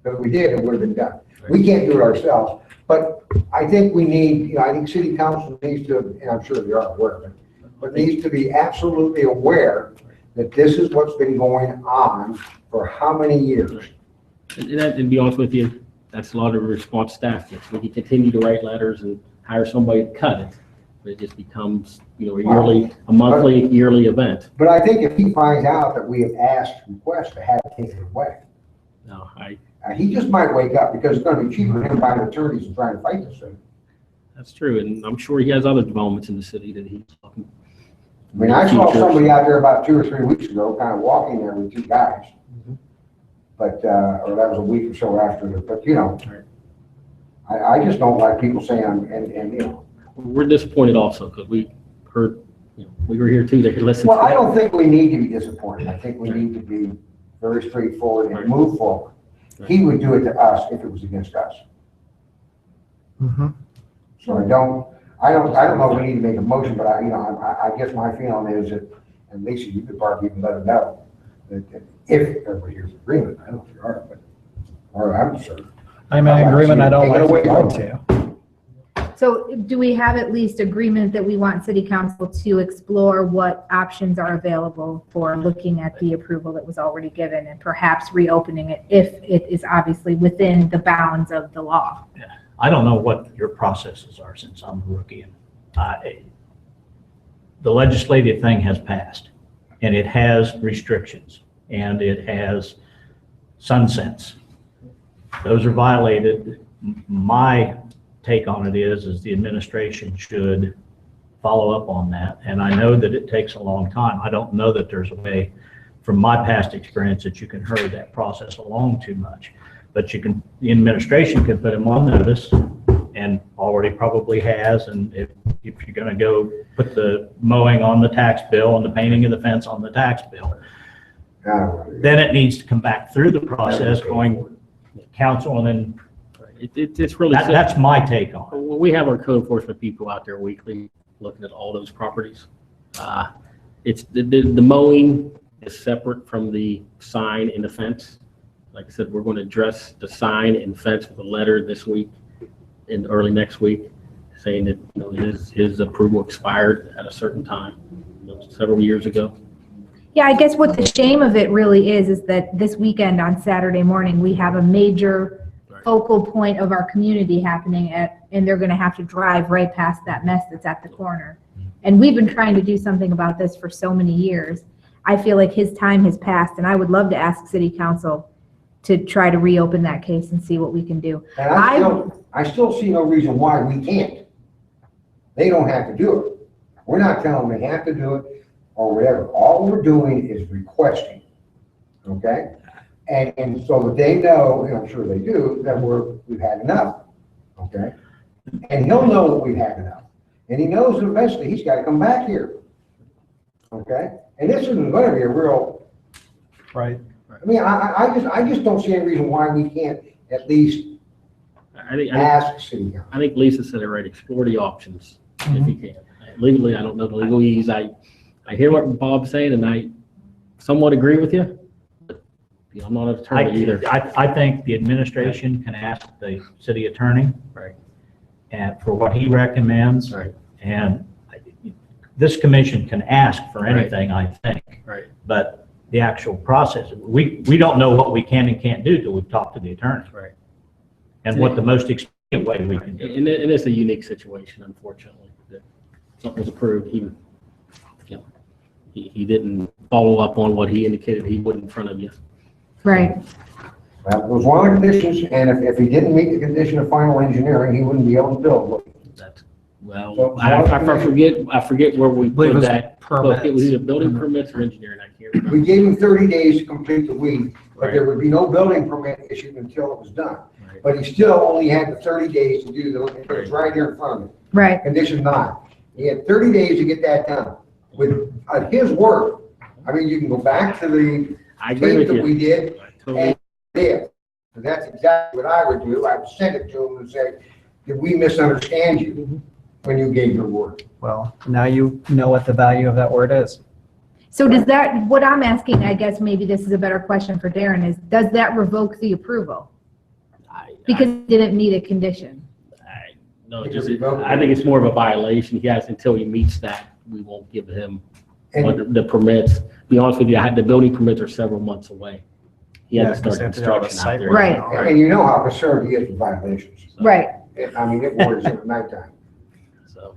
Because if we did, it would have been done. We can't do it ourselves, but I think we need, I think city council needs to, and I'm sure they are aware of it, but needs to be absolutely aware that this is what's been going on for how many years? And to be honest with you, that's a lot of response staff gets. We can continue to write letters and hire somebody to cut it, but it just becomes, a monthly, yearly event. But I think if he finds out that we have asked requests to have it taken away, No, he just might wake up, because it's gonna be cheaper than him buying attorneys and trying to fight this thing. that's true, and I'm sure he has other developments in the city that he's looking. I mean, I saw somebody out there about 2 or 3 weeks ago, kind of walking there with 2 guys. But, or that was a week or so after, but I just don't like people saying, and. We're disappointed also, because we heard, we were here too, they could listen. Well, I don't think we need to be disappointed. I think we need to be very straightforward and move forward. He would do it to us if it was against us. So I don't know if we need to make a motion, but I guess my feeling is that, and Lisa, you could probably even let them know, that if everybody here's agreement, I don't know if you are, but, or I'm sure. I'm in agreement, I don't Take it like away to from go them. to. So do we have at least agreement that we want city council to explore what options are available for looking at the approval that was already given and perhaps reopening it if it is obviously within the bounds of the law? I don't know what your processes are since I'm a rookie. The legislative thing has passed, and it has restrictions, and it has sunsets. Those are violated. My take on it is the administration should follow up on that. And I know that it takes a long time. I don't know that there's a way, from my past experience, that you can hurry that process along too much. But you can, the administration can put them on notice, and already probably has. And if you're going to go put the mowing on the tax bill and the painting of the fence on the tax bill, then it needs to come back through the process, going council, and then It's really. that's my take on it. Well, we have our code enforcement people out there weekly looking at all those properties. It's the mowing is separate from the sign and the fence. Like I said, we're going to address the sign and fence with a letter this week and early next week, saying that, you know, his approval expired at a certain time, you know, several years ago. Yeah, I guess what the shame of it really is that this weekend on Saturday morning, we have a major focal point of our community happening and they're going to have to drive right past that mess that's at the corner. And we've been trying to do something about this for so many years. I feel like his time has passed, and I would love to ask City Council to try to reopen that case and see what we can do. And I still see no reason why we can't. They don't have to do it. We're not telling them they have to do it or whatever. All we're doing is requesting, okay? And so that they know, and I'm sure they do, that we've had enough, okay? And he'll know that we've had enough. And he knows that eventually he's got to come back here, okay? And this isn't going to be a real, Right. I mean, I just don't see any reason why we can't at least I think City Council. I think Lisa said it right. Explore the options if you can. Legally, I don't know the legalese. I hear what Bob's saying, and I somewhat agree with you. But, you know, I'm not an attorney either. I think the administration can ask the city attorney, Right. and for what he recommends. Right. And this commission can ask for Right. anything, I think. Right. But the actual process, we don't know what we can and can't do till we've talked to the attorney. Right. And what the most expedient way we can do it. And it's a unique situation, unfortunately, that something was approved. He didn't follow up on what he indicated he would in front of you. Right. That was one of the conditions, and if he didn't meet the condition of final engineering, he wouldn't be able to build. That's, well, So- I forget where we believe it put was that. permits. It was either building permits or engineering, I can't remember. We gave him 30 days to complete the weed, but Right. there would be no building permit issued until it was done. Right. But he still only had the 30 days to do it's right here in front of him. Right. Condition 9. He had 30 days to get that done. With his work, I mean, you can go back to the I agree tape with that you. we did, I totally- and did. And that's exactly what I would do. I would send it to him and say, did we misunderstand you when you gave your word? Well, now you know what the value of that word is. So does that, what I'm asking, I guess maybe this is a better question for Darren, is does that revoke the approval? Because it didn't meet a condition. No, I think it's more of a violation. Yes, until he meets that, we won't give him And the permits. To be honest with you, the building permits are several months away. He Yeah, had to 'cause start they have to do all the construction out site there. work. Right. and you know how concerned he is with violations. Right. I mean, it worries him at nighttime. So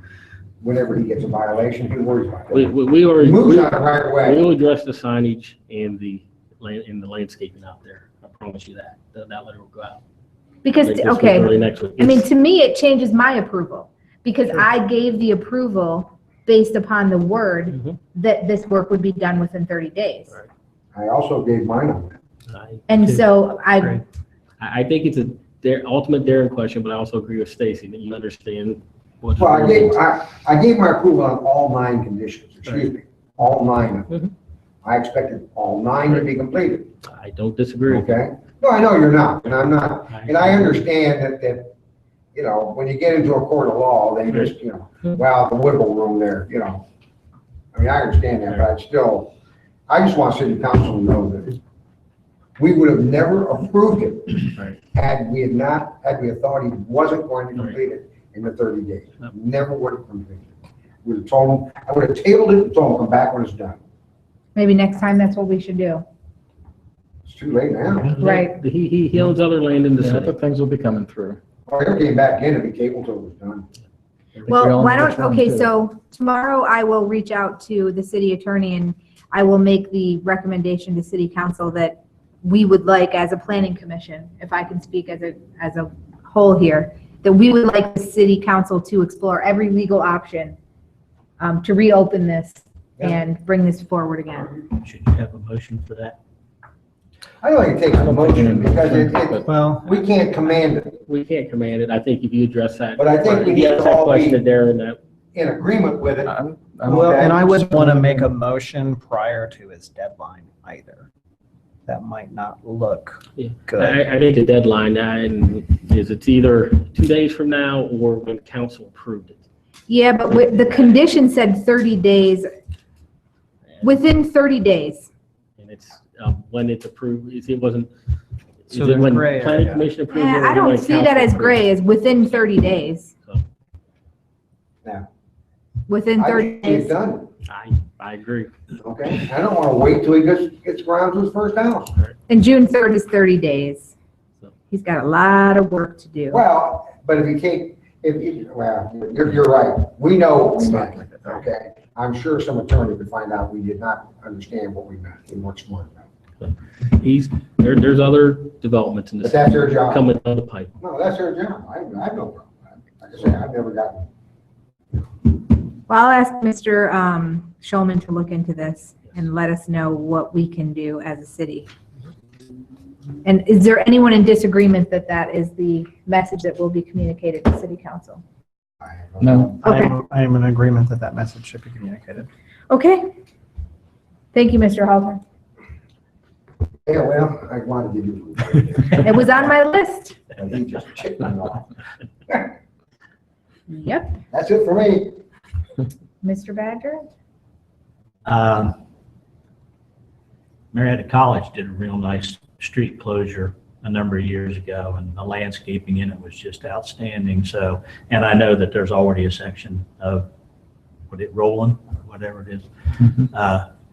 Whenever he gets a violation, he worries about we it. already, He moves on it right away. we'll address the signage and the landscaping out there. I promise you that. That letter will go out. Because, Like this week, okay, early next week. I mean, to me, it changes my approval because I gave the approval based upon the word Mhm. that this work would be done within 30 days. Right. I also gave mine on that. And so Great. I think it's their ultimate Darren question, but I also agree with Stacy that you understand what. Well, I gave my approval on all 9 conditions, excuse me, all 9 of them. I expected all 9 to be completed, I don't disagree. okay? No, I know you're not, and I'm not, and I understand that, you know, when you get into a court of law, they just, you know, well, the wiggle room there, you know. I mean, I understand that, but I just want city council to know that we would have never approved it Right. had we thought he wasn't going to complete it in the 30 days. Never would have completed it. Would have told him, I would have tabled it and told him, come back when it's done. maybe next time that's what we should do. It's too late now. Right. He owns other land in the Yeah, city. but things will be coming through. Well, he came back in and be tabled until it was done. I think we all Well, know why don't, which one, okay, too. so tomorrow I will reach out to the city attorney and I will make the recommendation to city council that we would like as a planning commission, if I can speak as a whole here, that we would like the city council to explore every legal option to reopen this and bring this forward again. Should you have a motion for that? I don't think it takes a motion because it, Well, we can't command it. We can't command it. I think if you address that. But I think we need to Yes, that all be- question there and that. In agreement with it. I'm well, okay. and I wouldn't want to make a motion prior to his deadline either. That might not look Yeah. good. I think the deadline is it's either 2 days from now or when council approved it. Yeah, but the condition said 30 days, within 30 days. And it's when it's approved, it wasn't, is So it there's when gray planning area. commission approved it? or I don't when see that council as approved gray, it? as within 30 days. So, Now, Within I 30 think he's days. done, I agree. okay? I don't want to wait till he gets around to his first house. And June 3rd is 30 days. He's got a lot of work to do. Well, but if you take, well, you're right. We know what we meant, okay? I'm sure some attorney could find out we did not understand what we meant and what's more about. There's other developments in But this that's their job. coming down the pipe. No, that's their job. I have no problem. Like I say, I've never gotten, Well, I'll ask Mr. Schulman to look into this and let us know what we can do as a city. And is there anyone in disagreement that that is the message that will be communicated to city council? I have No. Okay. I am in agreement that that message should be communicated. Okay. Thank you, Mr. Halter. Yeah, well, I wanted to give you. It was on my list. And he just chipped me off. Yep. That's it for me. Mr. Badger? Marietta College did a real nice street closure a number of years ago, and the landscaping in it was just outstanding. So, and I know that there's already a section of, Roland, whatever it is.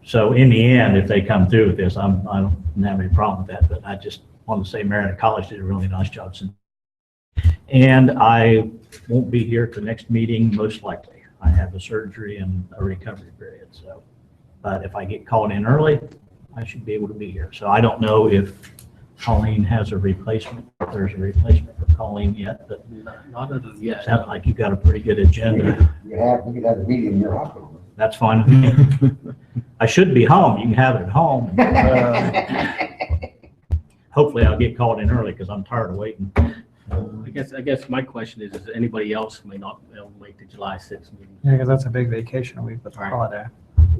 So in the end, if they come through with this, I don't have any problem with that, but I just want to say Marietta College did a really nice job. And I won't be here at the next meeting, most likely. I have a surgery and a recovery period, so. But if I get called in early, I should be able to be here. So I don't know if Colleen has a replacement, if there's a replacement for Colleen yet, but Not as of yet. sounds like you've got a pretty good agenda. We could have a meeting in your hospital. That's fine with me. I should be home. You can have it at home. Hopefully I'll get called in early because I'm tired of waiting. I guess my question is anybody else may not be able to make the July 6th meeting? Yeah, because that's a big vacation week with the holiday.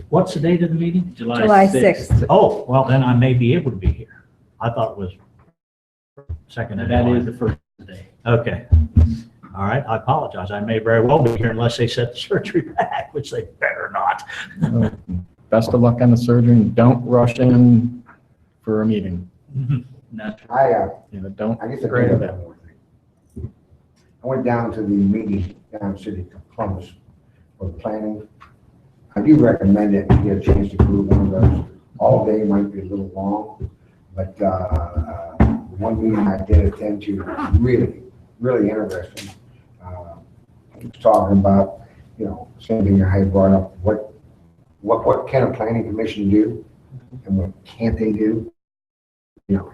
What's the date of the meeting? July 6th. Oh, well, then I may be able to be here. I thought it was second of That July. is the first day. Okay. All right, I apologize. I may very well be here unless they set the surgery back, which they better not. Best of luck on the surgery, and don't rush in for a meeting. That's Don't. I guess I Great. could have that more thing. I went down to the meeting down in City of Columbus for the planning. I do recommend it if you get a chance to do one of those. All day might be a little long, but one meeting I did attend to was really, really interesting. He was talking about, same thing I had brought up, what can a planning commission do and what can't they do?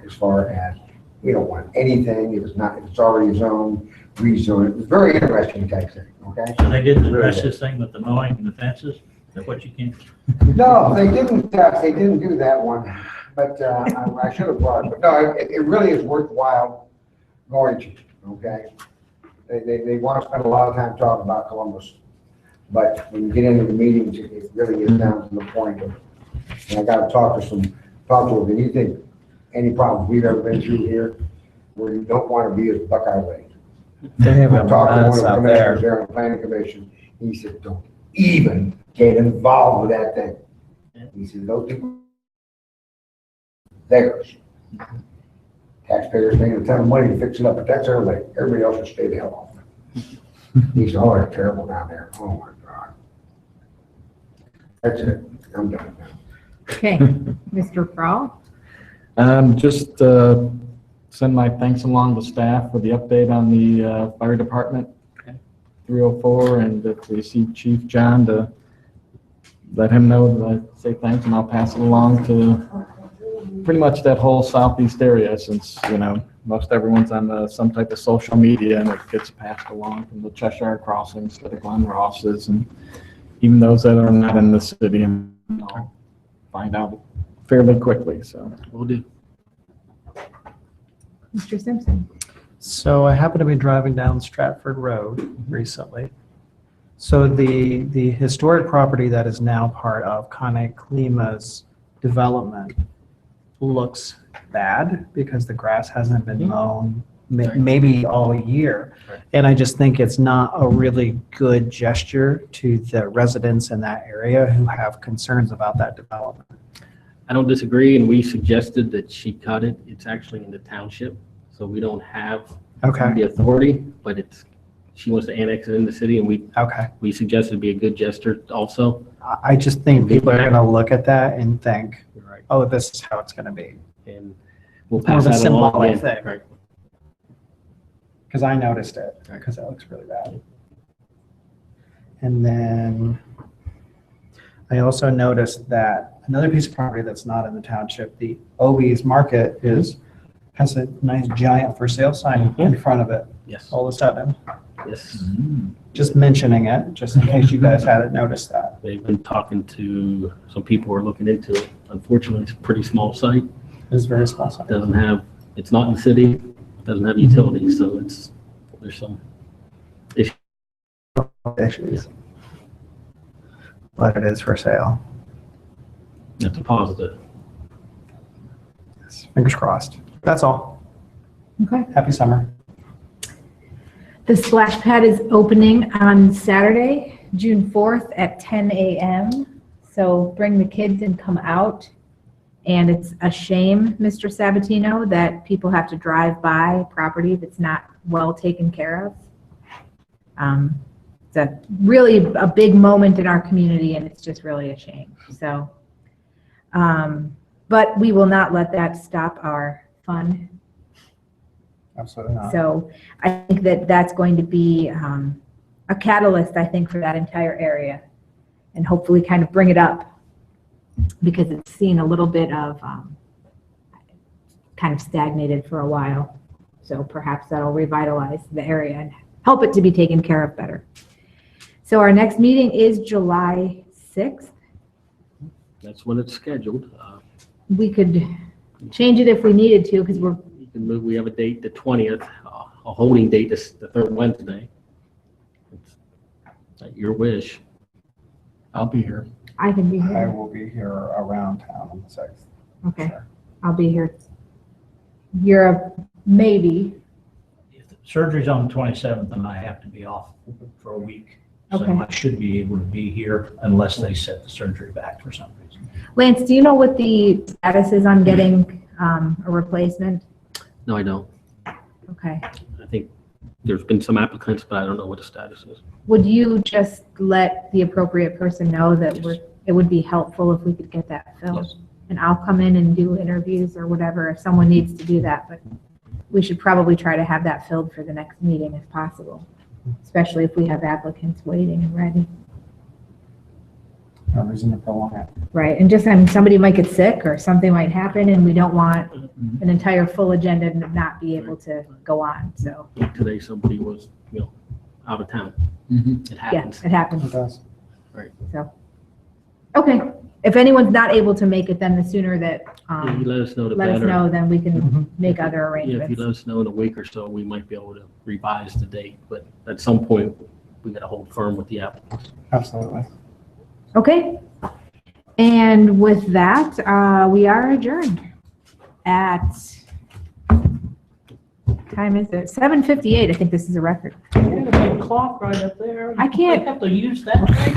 As far as, we don't want anything, if it's already zoned, rezone it. It was very interesting type thing, okay? So they didn't address this thing with the mowing and the fences? Is that what you can? No, they didn't do that one, but I should have brought it. But no, it really is worthwhile going to, okay? They want to spend a lot of time talking about Columbus, but when you get into the meetings, it really gets down to the point of, and I got to talk to them, and you think any problems we've ever been through here, where you don't want to be is Buckeye Lake. They have I a talked to one mess of the out commissioners there. there on the planning commission, he said, don't even get involved with that thing. He said, those people, theirs. Taxpayers paying a ton of money to fix it up, but that's their lake. Everybody else should stay the hell off. He said, oh, they're terrible down there. Oh, my God. That's it. I'm done now. Okay. Mr. Frall? Just send my thanks along to staff for the update on the fire department. 304, and if we see Chief John, to let him know that I say thanks, and I'll pass it along to pretty much that whole southeast area, since, most everyone's on some type of social media, and it gets passed along from the Cheshire Crossings to the Glen Rosses, and even those that are not in the city, and I'll find out fairly quickly, so. Will do. Mr. Simpson? So I happened to be driving down Stratford Road recently. So the historic property that is now part of Kane Klima's development looks bad because the grass hasn't been mown maybe all year. Right. And I just think it's not a really good gesture to the residents in that area who have concerns about that development. I don't disagree, and we suggested that she cut it. It's actually in the township, so we don't have Okay, the authority, but she wants to annex it in the city, and okay. we suggested it'd be a good gesture also. I just think people are going to look at that and think, Right. oh, this is how it's going to be. And we'll More pass of a that along symbolic again. thing. Right. Because I noticed it, because it looks really bad. And then I also noticed that another piece of property that's not in the township, the Obies Market has a nice giant for sale sign in front of it Yes, all of a sudden. yes. Just mentioning it, just in case you guys hadn't noticed that. They've been talking to some people who are looking into it. Unfortunately, it's a pretty small site. It's very small sign. It's not in the city, doesn't have utilities, so there's some Issues. But it is for sale. that's a positive. Fingers crossed. That's all. Okay. Happy summer. The splash pad is opening on Saturday, June 4th at 10 a.m. So bring the kids and come out. And it's a shame, Mr. Sabatino, that people have to drive by property that's not well taken care of. It's really a big moment in our community, and it's just really a shame. So, but we will not let that stop our fun. Absolutely not. So I think that that's going to be a catalyst, I think, for that entire area, and hopefully kind of bring it up, because it's seen a little bit of kind of stagnated for a while. So perhaps that'll revitalize the area and help it to be taken care of better. So our next meeting is July 6th. That's when it's scheduled. We could change it if we needed to, because You can move, we have a date, the 20th, a holding date is the third Wednesday. It's at your wish. I'll be here. I can be I here. will be here around town on the 6th. Okay, I'll be here. You're a maybe. If the surgery's on the 27th, then I have to be off for a week. So Okay. I should be able to be here unless they set the surgery back for some reason. Lance, do you know what the status is on getting a replacement? No, I don't. Okay. I think there's been some applicants, but I don't know what the status is. Would you just let the appropriate person know that it would be helpful if we could get that filled? Yes. And I'll come in and do interviews or whatever if someone needs to do that, but we should probably try to have that filled for the next meeting if possible, especially if we have applicants waiting and ready. No reason to prolong it. Right, and just, I mean, somebody might get sick or something might happen and we don't want an entire full agenda to not be able to go on, so, Like today, somebody was, out of town. Mhm. It yeah, happens. it happens. It does. So, okay, if anyone's not able to make it, then the sooner that, Yeah, you let us know the let us better. know, then we can Mhm. make other Yeah, if you arrangements. let us know in a week or so, we might be able to revise the date, but at some point, we gotta hold firm with the applicants. Absolutely. Okay, and with that, we are adjourned at, time is it? 7:58, I think this is a record. You had a big clock right up there. I can't- have to use that thing.